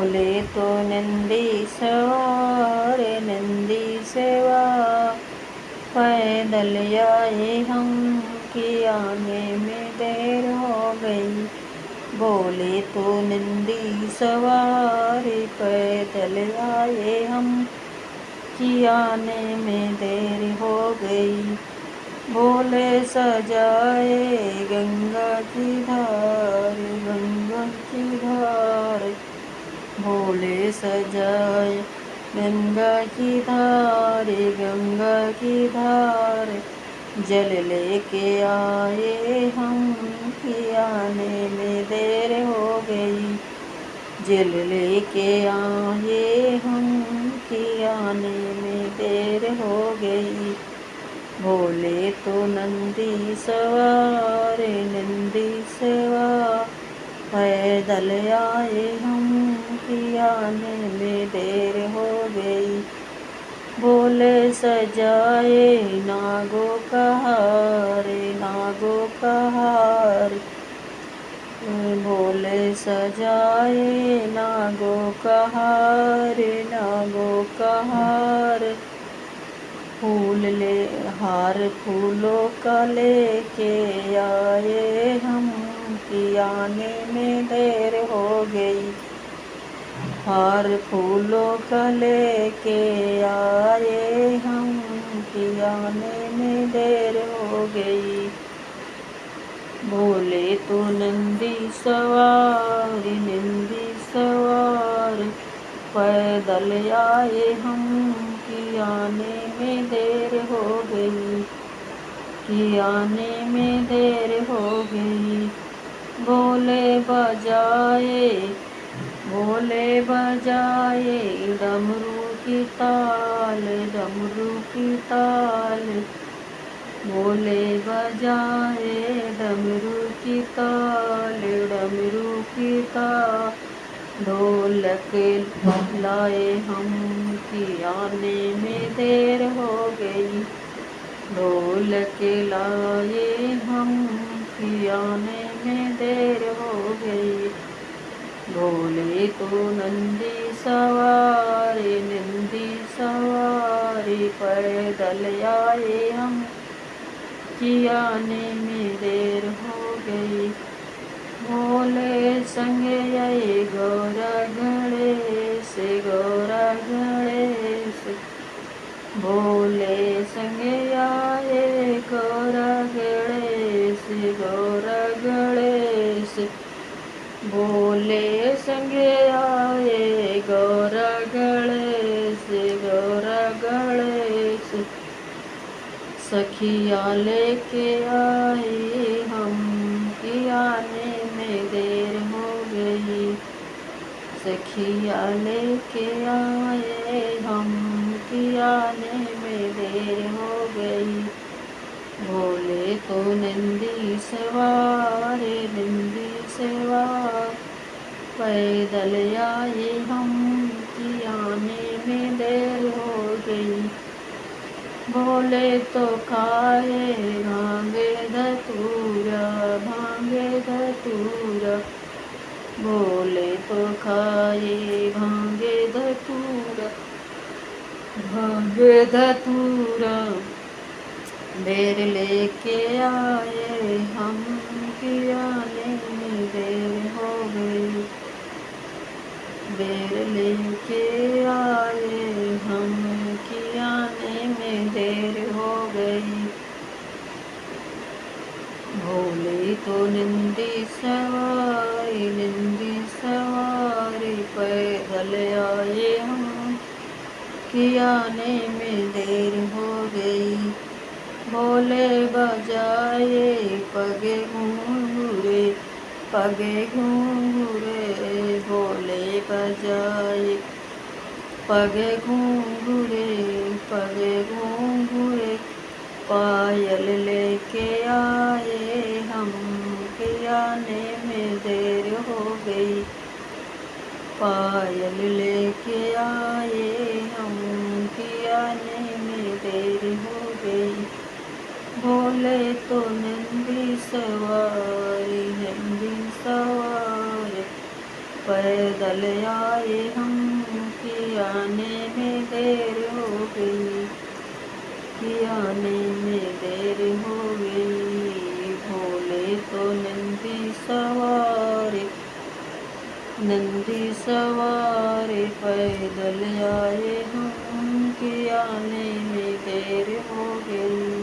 बोले तो नंदी सवार नंदी सेवा, पैदल आए हम कि आने में देर हो गई। बोले तो नंदी सवार पैदल आए हम कि आने में देर हो गई। बोले सजाए गंगा की धार गंगा की धार, बोले सजाए गंगा की धार गंगा की धार, जल लेके आए हम कि आने में देर हो गई। जल लेके आए हम कि आने में देर हो गई। बोले तो नंदी सवार नंदी सवार, पैदल आए हम कि आने में देर हो गई। बोले सजाए नागों का हार नागों का हार, बोले सजाए नागों का हार नागों का हार, फूल ले हार फूलों का लेके आए हम कि आने में देर हो गई। हार फूलों का लेके आए हम कि आने में देर हो गई। बोले तो नंदी सवार पैदल आए हम कि आने में देर हो गई। कि आने में देर हो गई। बोले बजाए डमरू की ताल डमरू की ताल, बोले बजाए डमरू की ताल डमरू की ताल, ढोलक लाए हम कि आने में देर हो गई। ढोलक लाए हम कि आने में देर हो गई। बोले तो नंदी सवारी पैदल आए हम कि आने में देर हो गई। बोले संगे आए गौरा गणेश बोले संगे आए गौरा गणेश, बोले संगे आए गौरा गणेश, सखिया लेके आए हम कि आने में देर हो गई। सखिया लेके आए हम कि आने में देर हो गई। बोले तो नंदी सवार पैदल आए हम कि आने में देर हो गई। बोले तो खाए भांगे धतूरा बोले तो खाए भांगे धतूरा, बेर लेके आए हम कि आने में देर हो गई। बेर लेके आए हम कि आने में देर हो गई। बोले तो नंदी सवारी पैदल आए हम कि आने में देर हो गई। बोले बजाए पगे घूंघरे बोले बजाए पगे घूंघरे पायल लेके आए हम कि आने में देर हो गई। पायल लेके आए हम कि आने में देर हो गई। बोले तो नंदी सवारी पैदल आए हम कि आने में देर हो गई, कि आने में देर हो गई। भोले तो नंदी सवारे पैदल आए हम कि आने में देर हो गई।